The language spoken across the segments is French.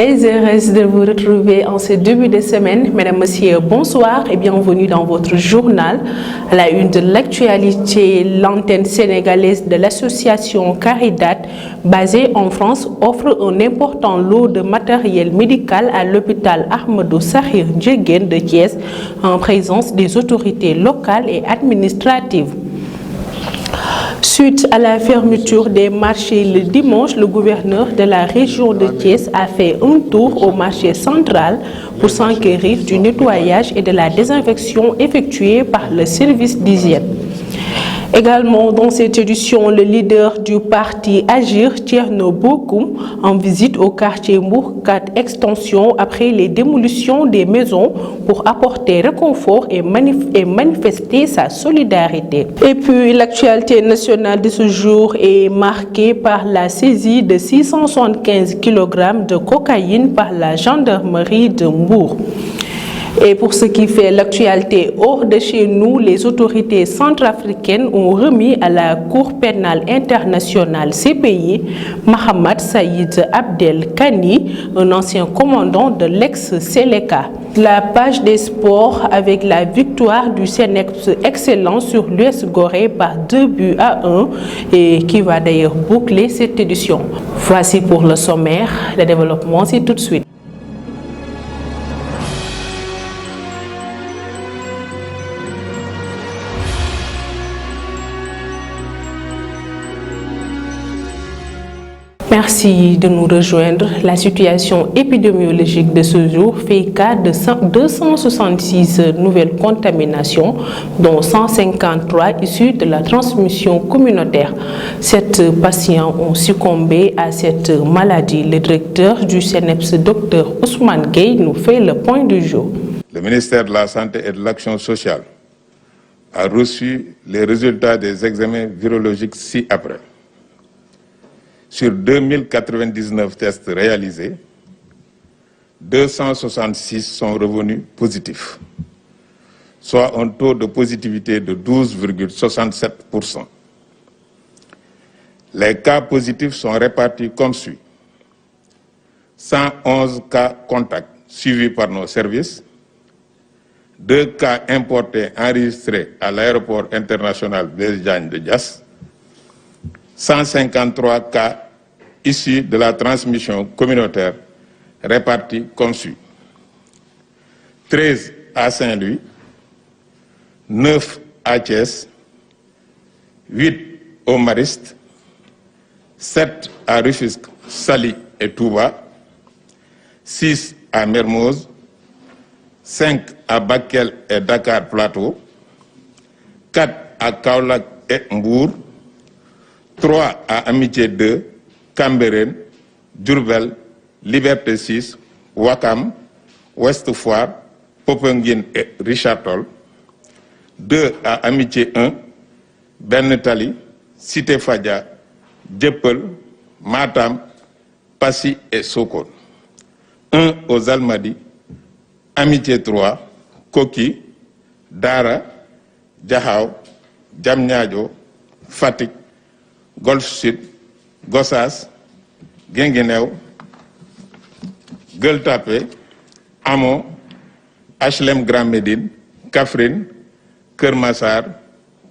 Très heureuse de vous retrouver en ce début de semaine. Mesdames, Messieurs, bonsoir et bienvenue dans votre journal. À la une de l'actualité, l'antenne sénégalaise de l'association Caridat, basée en France, offre un important lot de matériel médical à l'hôpital Ahmadou Sakhir Ndiéguène de Thiès en présence des autorités locales et administratives. Suite à la fermeture des marchés le dimanche, le gouverneur de la région de Thiès a fait un tour au marché central pour s'enquérir du nettoyage et de la désinfection effectuée par le service d'hygiène. Également dans cette édition, le leader du parti Agir, Thierno Bocoum, en visite au quartier Mourkat Extension après les démolitions des maisons pour apporter réconfort et manifester sa solidarité. Et puis l'actualité nationale de ce jour est marquée par la saisie de 675 kg de cocaïne par la gendarmerie de Mbour. Et pour ce qui fait l'actualité hors de chez nous, les autorités centrafricaines ont remis à la Cour pénale internationale CPI Mohamed Saïd Abdel Kani, un ancien commandant de l'ex-Seleka. La page des sports avec la victoire du Senex Excellence sur l'US Gorée par 2-1 et qui va d'ailleurs boucler cette édition. Voici pour le sommaire, le développement c'est tout de suite. Merci de nous rejoindre. La situation épidémiologique de ce jour fait cas de 266 nouvelles contaminations, dont 153 issues de la transmission communautaire. 7 patients ont succombé à cette maladie. Le directeur du CNEPS, Dr Ousmane Gueye, nous fait le point du jour. Le ministère de la Santé et de l'Action sociale a reçu les résultats des examens virologiques ci-après. Sur 2099 tests réalisés, 266 sont revenus positifs, soit un taux de positivité de 12,67%. Les cas positifs sont répartis comme suit. 111 cas contacts suivis par nos services, 2 cas importés enregistrés à l'aéroport international Blaise Diagne de Diass, 153 cas issus de la transmission communautaire répartis comme suit. 13 à Saint-Louis, 9 à Thiès, 8 au Mariste, 7 à Rufisque, Saly et Touba, 6 à Mermoz, 5 à Bakel et Dakar Plateau, 4 à Kaolack et Mbour, 3 à Amitié 2, Cambérène, Diourbel, Liberté 6, Ouakam, Ouest Foire, Popenguine et Richard Toll, 2 à Amitié 1, Ben Tali, Cité Fadia, Dieuppeul, Matam, Passy et Sokone, 1 aux Almadies, Amitié 3, Koki, Dara, Diakhao, Diamniadio, Fatick, Golf Sud, Gossas, Guinguinéo, Gueule Tapée, Hamo, HLM Grand Médine, Kaffrine, Keur Massar,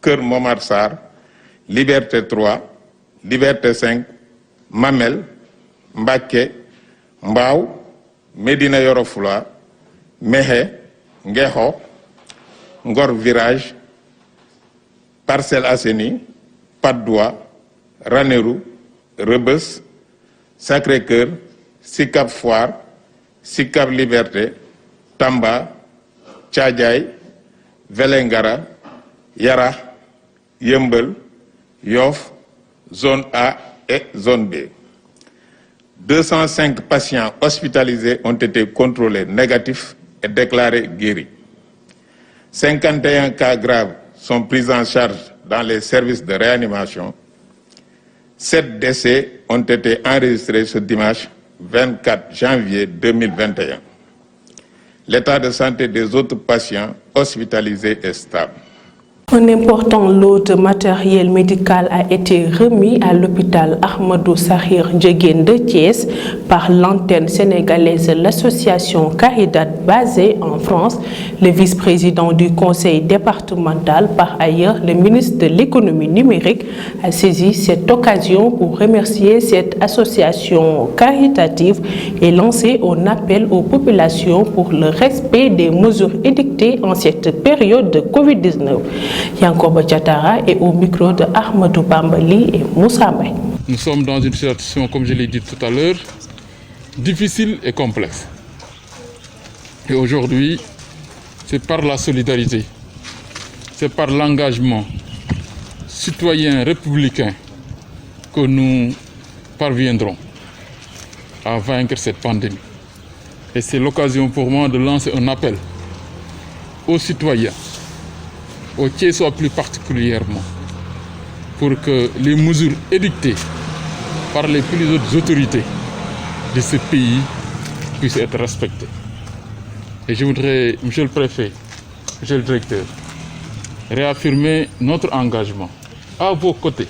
Keur Momar Sarr, Liberté 3, Liberté 5, Mamel, Mbacké, Mbao, Médina Yoro Foulah, Mékhé, Nguékokh, Ngor Virage, Parcelles Assainies, Patte d'Oie, Ranérou, Rebeuss, Sacré-Cœur, Sicap Foire, Sicap Liberté, Tamba, Thiadiaye, Vélingara, Yara, Yeumbeul, Yoff, zone A et zone B. 205 patients hospitalisés ont été contrôlés négatifs et déclarés guéris. 51 cas graves sont pris en charge dans les services de réanimation. 7 décès ont été enregistrés ce dimanche 24 janvier 2021. L'état de santé des autres patients hospitalisés est stable. Un important lot de matériel médical a été remis à l'hôpital Ahmadou Sakhir Ndiéguène de Thiès par l'antenne sénégalaise de l'association Caridat basée en France. Le vice-président du conseil départemental, par ailleurs le ministre de l'économie numérique, a saisi cette occasion pour remercier cette association caritative et lancer un appel aux populations pour le respect des mesures édictées en cette période de Covid-19. Yankoba Diatara est au micro de Ahmadou Bambali et Moussa Mbaye. Nous sommes dans une situation, comme je l'ai dit tout à l'heure, difficile et complexe. Et aujourd'hui, c'est par la solidarité, c'est par l'engagement citoyen républicain que nous parviendrons à vaincre cette pandémie. Et c'est l'occasion pour moi de lancer un appel aux citoyens, aux Thiessois plus particulièrement, pour que les mesures édictées par les plus hautes autorités de ce pays puissent être respectées. Et je voudrais, Monsieur le Préfet, Monsieur le Directeur, réaffirmer notre engagement à vos côtés,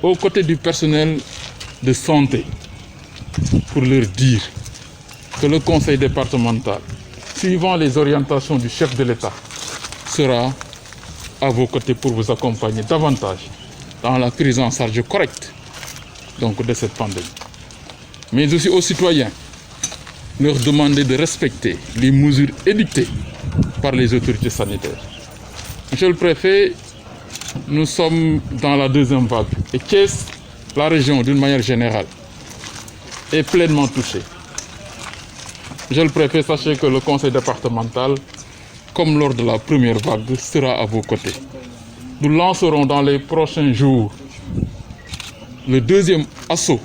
aux côtés du personnel de santé, pour leur dire que le conseil départemental, suivant les orientations du chef de l'État, sera à vos côtés pour vous accompagner davantage dans la prise en charge correcte de cette pandémie. Mais aussi aux citoyens, leur demander de respecter les mesures édictées par les autorités sanitaires. Monsieur le Préfet, nous sommes dans la deuxième vague et Thiès, la région d'une manière générale, est pleinement touchée. Monsieur le Préfet, sachez que le conseil départemental, comme lors de la première vague, sera à vos côtés. Nous lancerons dans les prochains jours le deuxième assaut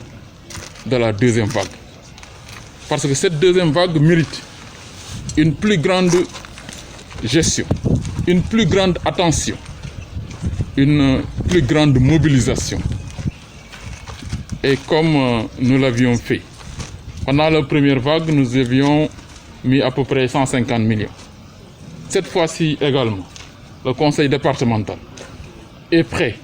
de la deuxième vague. Parce que cette deuxième vague mérite une plus grande gestion, une plus grande attention, une plus grande mobilisation. Et comme nous l'avions fait, pendant la première vague, nous avions mis à peu près 150 millions. Cette fois-ci également, le conseil départemental est prêt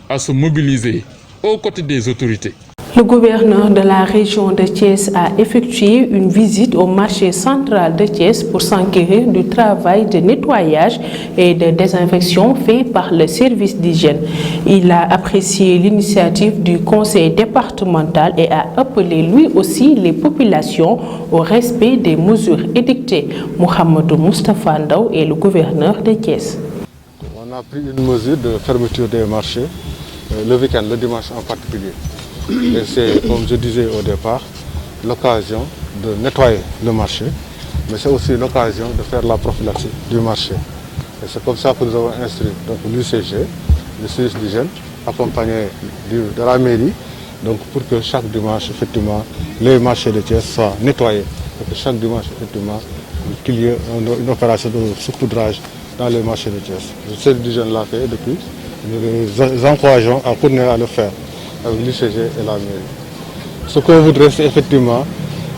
à se mobiliser aux côtés des autorités. Le gouverneur de la région de Thiès a effectué une visite au marché central de Thiès pour s'enquérir du travail de nettoyage et de désinfection fait par le service d'hygiène. Il a apprécié l'initiative du conseil départemental et a appelé lui aussi les populations au respect des mesures édictées. Mohamedou Moustapha Ndaw est le gouverneur de Thiès. On a pris une mesure de fermeture des marchés le week-end, le dimanche en particulier. Et c'est, comme je disais au départ, l'occasion de nettoyer le marché, mais c'est aussi l'occasion de faire la prophylaxie du marché. Et c'est comme ça que nous avons instruit l'UCG, le service d'hygiène, accompagné de la mairie, pour que chaque dimanche, effectivement, les marchés de Thiès soient nettoyés. Et que chaque dimanche, effectivement, qu'il y ait une opération de saupoudrage dans les marchés de Thiès. Le service d'hygiène l'a fait depuis. Nous les encourageons à continuer à le faire avec l'UCG et la mairie. Ce qu'on voudrait, c'est effectivement,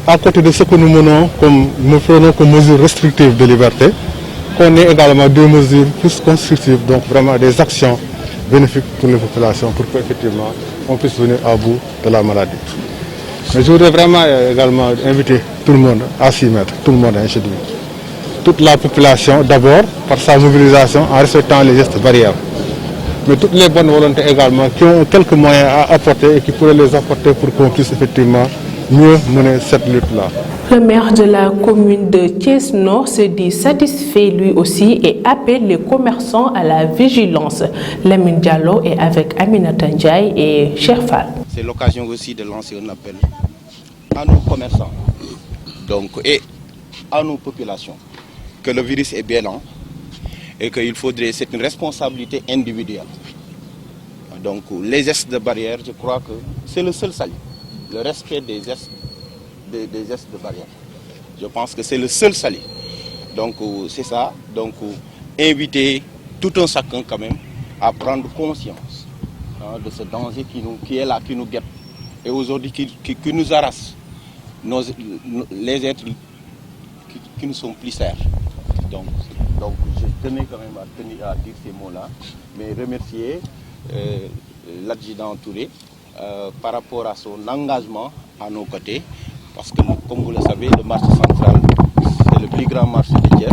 à côté de ce que nous menons, nous prenons comme mesures restrictives de liberté, qu'on ait également des mesures plus constructives, donc vraiment des actions bénéfiques pour les populations, pour qu'effectivement on puisse venir à bout de la maladie. Mais je voudrais vraiment également inviter tout le monde à s'y mettre, tout le monde à s'y mettre. Toute la population d'abord par sa mobilisation en respectant les gestes barrières. Mais toutes les bonnes volontés également qui ont quelques moyens à apporter et qui pourraient les apporter pour qu'on puisse effectivement mieux mener cette lutte-là. Le maire de la commune de Thiès-Nord se dit satisfait lui aussi et appelle les commerçants à la vigilance. Lamine Diallo est avec Aminata Ndiaye et Cherfal. C'est l'occasion aussi de lancer un appel à nos commerçants et à nos populations que le virus est bien là et qu'il faudrait, c'est une responsabilité individuelle. Donc les gestes de barrière, je crois que c'est le seul salut. Le respect des gestes de barrière. Je pense que c'est le seul salut. Donc c'est ça. Donc inviter tout un chacun quand même à prendre conscience de ce danger qui est là, qui nous guette. Et aujourd'hui qui nous harasse. Les êtres qui nous sont plus chers. Donc Donc je tenais quand même à dire ces mots-là, mais remercier l'adjudant Touré par rapport à son engagement à nos côtés, parce que comme vous le savez, le marché central, c'est le plus grand marché de Thiès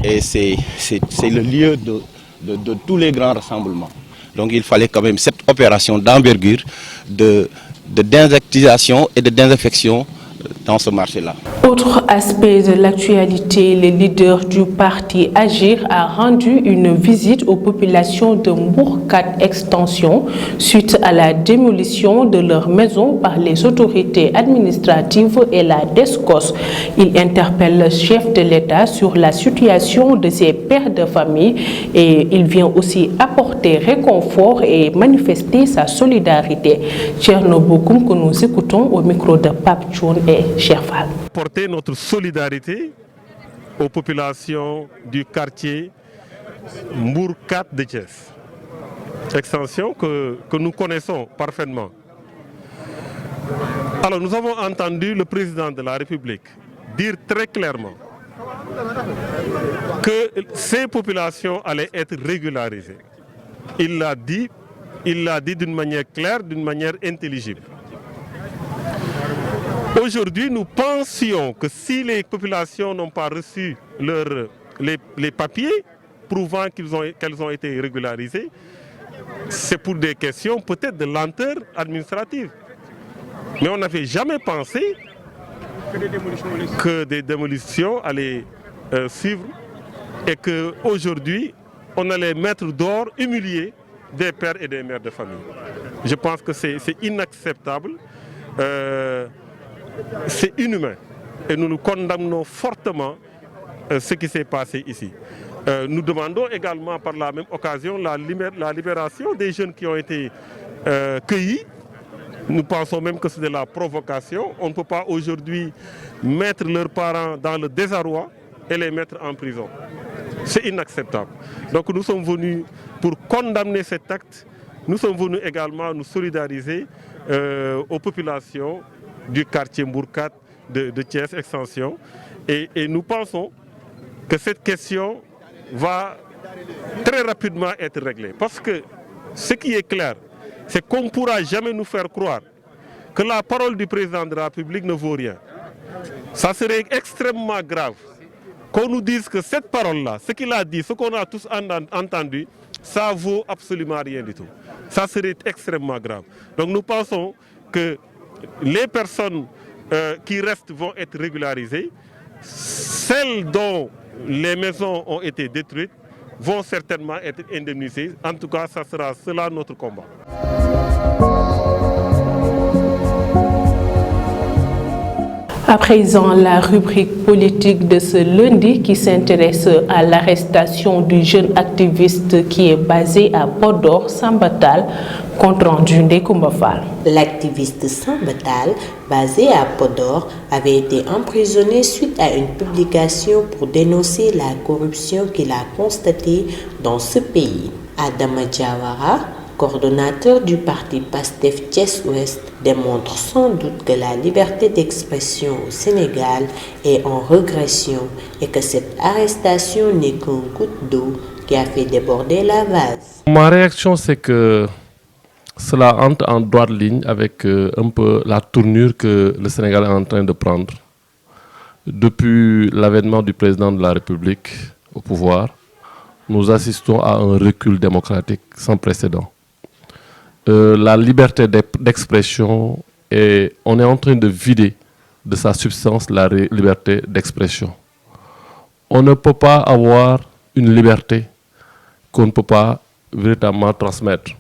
et c'est le lieu de tous les grands rassemblements. Donc il fallait quand même cette opération d'envergure de désinsectisation et de désinfection dans ce marché-là. Autre aspect de l'actualité, le leader du parti Agir a rendu une visite aux populations de Mbour 4 Extension suite à la démolition de leurs maisons par les autorités administratives et la DSCOS. Il interpelle le chef de l'État sur la situation de ces pères de famille et il vient aussi apporter réconfort et manifester sa solidarité. Thierno Bokoum, que nous écoutons au micro de Pape Tchoun et Cherfal. Porter notre solidarité aux populations du quartier Mbour 4 de Thiès, extension que nous connaissons parfaitement. Alors nous avons entendu le président de la République dire très clairement que ces populations allaient être régularisées. Il l'a dit d'une manière claire, d'une manière intelligible. Aujourd'hui, nous pensions que si les populations n'ont pas reçu les papiers prouvant qu'elles ont été régularisées, c'est pour des questions peut-être de lenteur administrative. Mais on n'avait jamais pensé que des démolitions allaient suivre et qu'aujourd'hui, on allait mettre dehors, humilier des pères et des mères de famille. Je pense que c'est inacceptable. C'est inhumain et nous condamnons fortement ce qui s'est passé ici. Nous demandons également par la même occasion la libération des jeunes qui ont été cueillis. Nous pensons même que c'est de la provocation. On ne peut pas aujourd'hui mettre leurs parents dans le désarroi et les mettre en prison. C'est inacceptable. Donc nous sommes venus pour condamner cet acte. Nous sommes venus également nous solidariser aux populations du quartier Mbour 4 de Thiès Extension. Et nous pensons que cette question va très rapidement être réglée. Parce que ce qui est clair, c'est qu'on ne pourra jamais nous faire croire que la parole du président de la République ne vaut rien. Ça serait extrêmement grave qu'on nous dise que cette parole-là, ce qu'il a dit, ce qu'on a tous entendu, ça vaut absolument rien du tout. Ça serait extrêmement grave. Donc nous pensons que les personnes qui restent vont être régularisées. Celles dont les maisons ont été détruites vont certainement être indemnisées. En tout cas, ça sera cela notre combat. À présent, la rubrique politique de ce lundi qui s'intéresse à l'arrestation du jeune activiste qui est basé à Podor, Sambatal, compte rendu Ndeye Coumba Fall. L'activiste Sambatal, basé à Podor, avait été emprisonné suite à une publication pour dénoncer la corruption qu'il a constatée dans ce pays. Adama Diawara, coordonnateur du parti PASTEF Thiès-Ouest, démontre sans doute que la liberté d'expression au Sénégal est en régression et que cette arrestation n'est qu'une goutte d'eau qui a fait déborder la vase. Ma réaction, c'est que cela entre en droite ligne avec un peu la tournure que le Sénégal est en train de prendre. Depuis l'avènement du président de la République au pouvoir, nous assistons à un recul démocratique sans précédent. La liberté d'expression, on est en train de vider de sa substance la liberté d'expression. On ne peut pas avoir une liberté qu'on ne peut pas véritablement transmettre.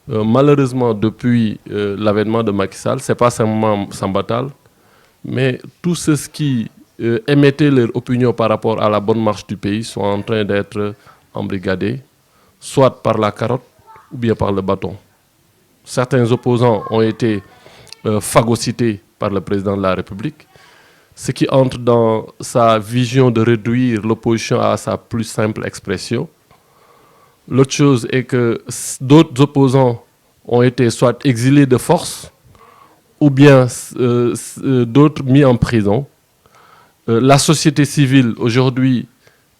Malheureusement, depuis l'avènement de Macky Sall, ce n'est pas seulement Sambatal, mais tous ceux qui émettaient leur opinion par rapport à la bonne marche du pays sont en train d'être embrigadés, soit par la carotte ou bien par le bâton. Certains opposants ont été phagocytés par le président de la République, ce qui entre dans sa vision de réduire l'opposition à sa plus simple expression. L'autre chose est que d'autres opposants ont été soit exilés de force ou bien d'autres mis en prison. La société civile aujourd'hui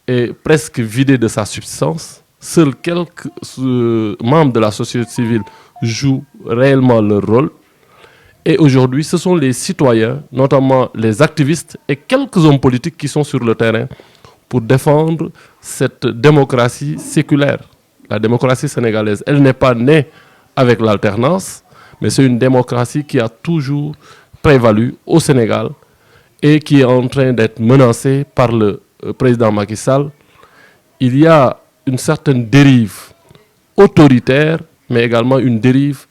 est presque vidé de sa substance. Seuls quelques membres de la société civile jouent réellement leur rôle. Et aujourd'hui, ce sont les citoyens, notamment les activistes et quelques hommes politiques qui sont sur le terrain pour défendre cette démocratie séculaire. La démocratie sénégalaise, elle n'est pas née avec l'alternance, mais c'est une démocratie qui a toujours prévalu au Sénégal et qui est en train d'être menacée par le président Macky Sall. Il y a une certaine dérive autoritaire, mais également une dérive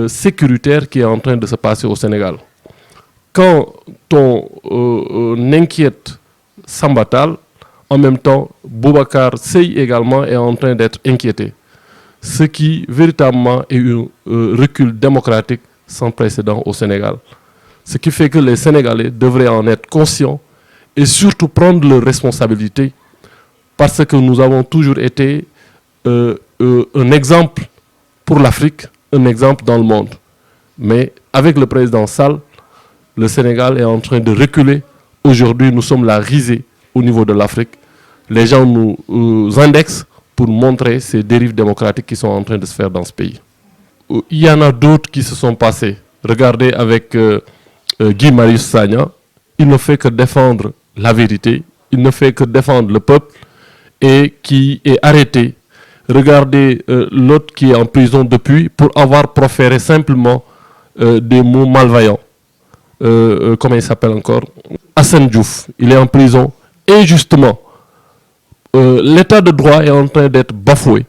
sécuritaire qui est en train de se passer au Sénégal. Quand on inquiète Samba Tall, en même temps, Boubacar Seye également est en train d'être inquiété. Ce qui véritablement est un recul démocratique sans précédent au Sénégal. Ce qui fait que les Sénégalais devraient en être conscients et surtout prendre leurs responsabilités parce que nous avons toujours été un exemple pour l'Afrique, un exemple dans le monde. Mais avec le président Sall, le Sénégal est en train de reculer. Aujourd'hui, nous sommes la risée au niveau de l'Afrique. Les gens nous indexent pour montrer ces dérives démocratiques qui sont en train de se faire dans ce pays. Il y en a d'autres qui se sont passés. Regardez avec Guy Marius Sagna, il ne fait que défendre la vérité, il ne fait que défendre le peuple et qui est arrêté. Regardez l'autre qui est en prison depuis pour avoir proféré simplement des mots malveillants. Comment il s'appelle encore? Assane Diouf, il est en prison injustement. L'état de droit est en train d'être bafoué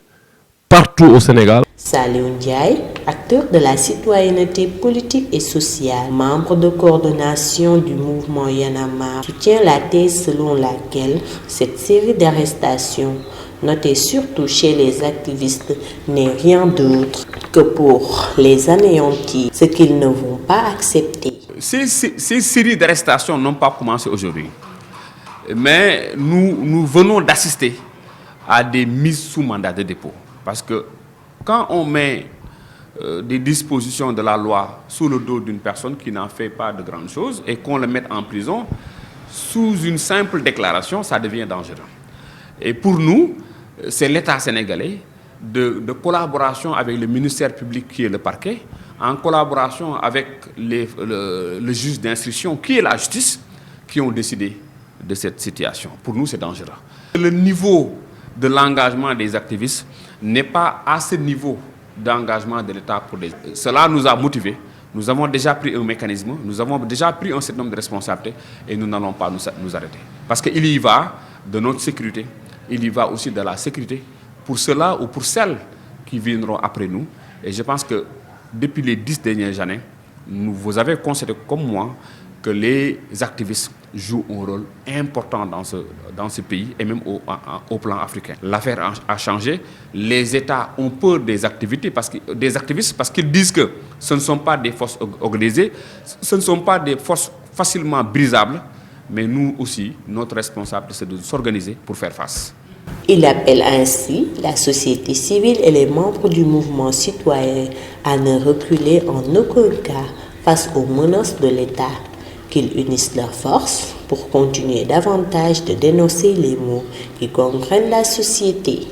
partout au Sénégal. Saliou Ndiaye, acteur de la citoyenneté politique et sociale, membre de coordination du mouvement Y en a marre, soutient la thèse selon laquelle cette série d'arrestations, notée surtout chez les activistes, n'est rien d'autre que pour les anéantir, ce qu'ils ne vont pas accepter. Ces séries d'arrestations n'ont pas commencé aujourd'hui. Mais nous venons d'assister à des mises sous mandat de dépôt. Parce que quand on met des dispositions de la loi sous le dos d'une personne qui n'en fait pas de grandes choses et qu'on le mette en prison, sous une simple déclaration, ça devient dangereux. Et pour nous, c'est l'État sénégalais, de collaboration avec le ministère public qui est le parquet, en collaboration avec le juge d'instruction qui est la justice, qui ont décidé de cette situation. Pour nous, c'est dangereux. Le niveau de l'engagement des activistes n'est pas à ce niveau d'engagement de l'État pour les... Cela nous a motivés. Nous avons déjà pris un mécanisme, nous avons déjà pris un certain nombre de responsabilités et nous n'allons pas nous arrêter. Parce qu'il y va de notre sécurité, il y va aussi de la sécurité pour ceux-là ou pour celles qui viendront après nous. Et je pense que depuis les 10 dernières années, vous avez constaté comme moi que les activistes jouent un rôle important dans ce pays et même au plan africain. L'affaire a changé. Les États ont peur des activistes parce qu'ils disent que ce ne sont pas des forces organisées, ce ne sont pas des forces facilement brisables, mais nous aussi, notre responsable, c'est de s'organiser pour faire face. Il appelle ainsi la société civile et les membres du mouvement citoyen à ne reculer en aucun cas face aux menaces de l'État, qu'ils unissent leurs forces pour continuer davantage de dénoncer les maux qui gangrènent la société.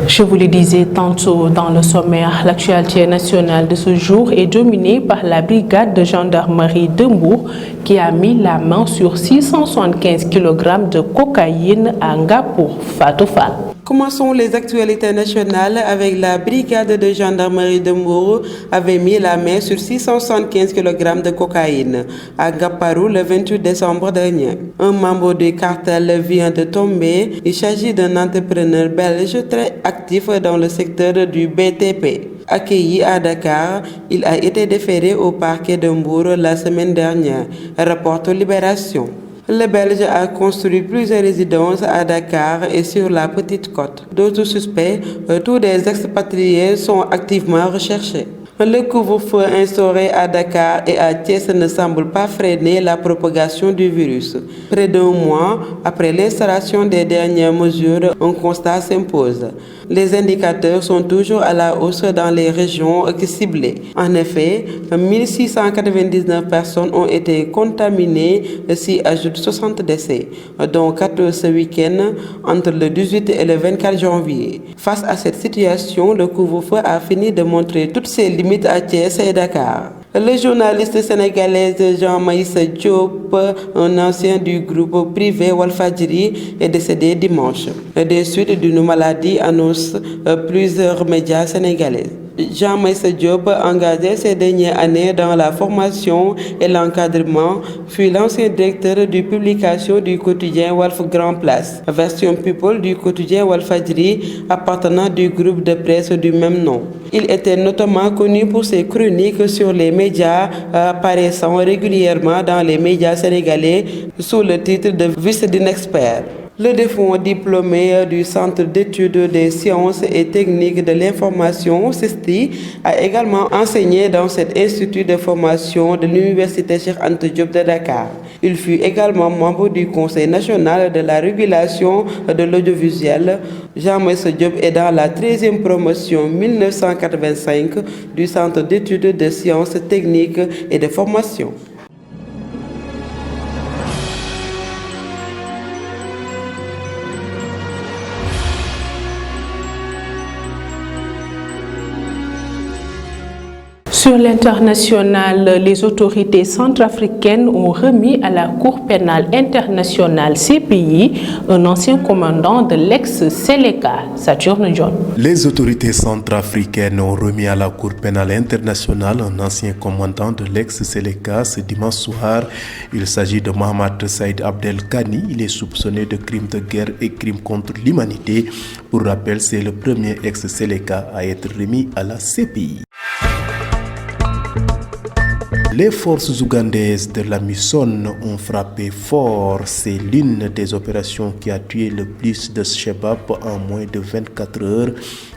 Je vous le disais tantôt dans le sommaire, l'actualité nationale de ce jour est dominée par la brigade de gendarmerie de Mbour qui a mis la main sur 675 kg de cocaïne à Ngapour, Fatou Fall. Commençons les actualités nationales avec la brigade de gendarmerie de Mbour avait mis la main sur 675 kg de cocaïne à Ngaparou le 28 décembre dernier. Un membre du cartel vient de tomber. Il s'agit d'un entrepreneur belge très actif dans le secteur du BTP. Accueilli à Dakar, il a été déféré au parquet de Mbour la semaine dernière, rapporte Libération. Le Belge a construit plusieurs résidences à Dakar et sur la Petite Côte. D'autres suspects, tous des expatriés, sont activement recherchés. Le couvre-feu instauré à Dakar et à Thiès ne semble pas freiner la propagation du virus. Près d'un mois après l'installation des dernières mesures, un constat s'impose. Les indicateurs sont toujours à la hausse dans les régions ciblées. En effet, 1699 personnes ont été contaminées, s'y ajoutent 60 décès, dont 4 ce week-end entre le 18 et le 24 janvier. Face à cette situation, le couvre-feu a fini de montrer toutes ses limites à Thiès et Dakar. Le journaliste sénégalais Jean-Maïssa Diop, un ancien du groupe privé Walfadjri, est décédé dimanche. Des suites d'une maladie annoncent plusieurs médias sénégalais. Jean-Maïssa Diop, engagé ces dernières années dans la formation et l'encadrement, fut l'ancien directeur de publication du quotidien Walf Grand Place, version People du quotidien Walfadjri appartenant du groupe de presse du même nom. Il était notamment connu pour ses chroniques sur les médias apparaissant régulièrement dans les médias sénégalais sous le titre de vice d'un expert. Le défunt diplômé du Centre d'études des sciences et techniques de l'information, CESTI, a également enseigné dans cet institut de formation de l'Université Cheikh Anta Diop de Dakar. Il fut également membre du Conseil national de la régulation de l'audiovisuel. Jean-Maïssa Diop est dans la 13e promotion 1985 du Centre d'études de sciences techniques et de formation. Sur l'international, les autorités centrafricaines ont remis à la Cour pénale internationale CPI un ancien commandant de l'ex-Seleka, Saturne John. Les autorités centrafricaines ont remis à la Cour pénale internationale un ancien commandant de l'ex-Seleka ce dimanche soir. Il s'agit de Mohamed Saïd Abdel Kani. Il est soupçonné de crimes de guerre et crimes contre l'humanité. Pour rappel, c'est le premier ex-Seleka à être remis à la CPI. Les forces ougandaises de la MISON ont frappé fort. C'est l'une des opérations qui a tué le plus de Shebab en moins de 24 heures.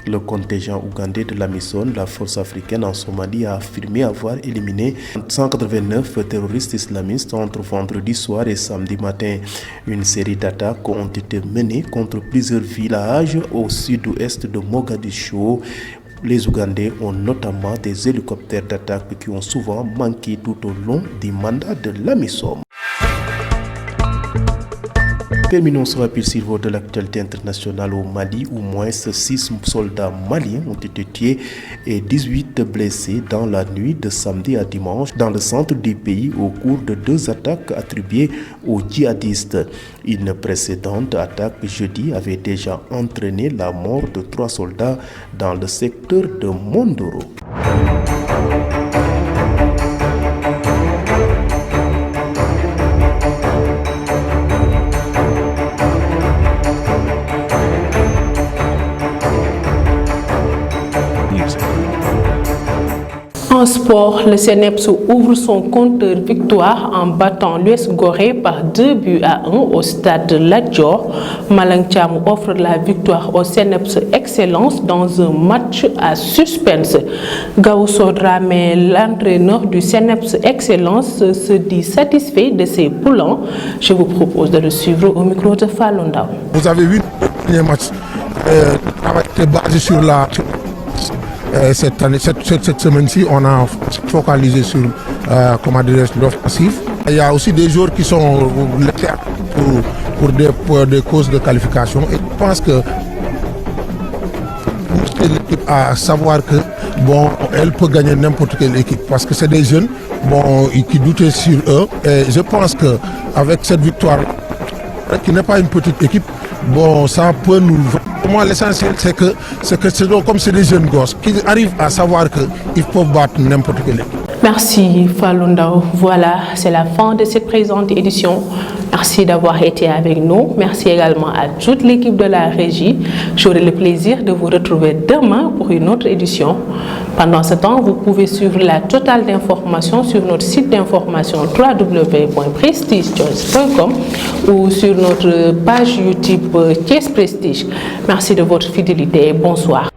Le contingent ougandais de la MISON, la force africaine en Somalie, a affirmé avoir éliminé 189 terroristes islamistes entre vendredi soir et samedi matin. Une série d'attaques ont été menées contre plusieurs villages au sud-ouest de Mogadiscio. Les Ougandais ont notamment des hélicoptères d'attaque qui ont souvent manqué tout au long du mandat de la MISOM. Terminons ce rapide survol de l'actualité internationale au Mali, où moins 6 soldats maliens ont été tués et 18 blessés dans la nuit de samedi à dimanche dans le centre du pays au cours de 2 attaques attribuées aux djihadistes. Une précédente attaque jeudi avait déjà entraîné la mort de 3 soldats dans le secteur de Mondoro. En sport, le CNEPS ouvre son compteur victoire en battant l'US Gorée par 2-1 au stade de Lat Dior. Malang Thiam offre la victoire au CNEPS Excellence dans un match à suspense. Gaousso Dramé, l'entraîneur du CNEPS Excellence, se dit satisfait de ses poulains. Je vous propose de le suivre au micro de Falondao. Vous avez vu le premier match basé sur la... Cette semaine-ci, on a focalisé sur l'offensive. Il y a aussi des joueurs qui sont pour des causes de qualification. Et je pense que l'équipe à savoir que elle peut gagner n'importe quelle équipe parce que c'est des jeunes qui doutaient sur eux. Et je pense qu'avec cette victoire, qui n'est pas une petite équipe, ça peut nous... Pour moi, l'essentiel, c'est que comme c'est des jeunes gosses qui arrivent à savoir qu'ils peuvent battre n'importe quelle équipe. Merci Falundao. Voilà, c'est la fin de cette présente édition. Merci d'avoir été avec nous. Merci également à toute l'équipe de la régie. J'aurai le plaisir de vous retrouver demain pour une autre édition. Pendant ce temps, vous pouvez suivre la totale d'informations sur notre site d'information www.prestigechoice.com ou sur notre page YouTube Thiès Prestige. Merci de votre fidélité et bonsoir.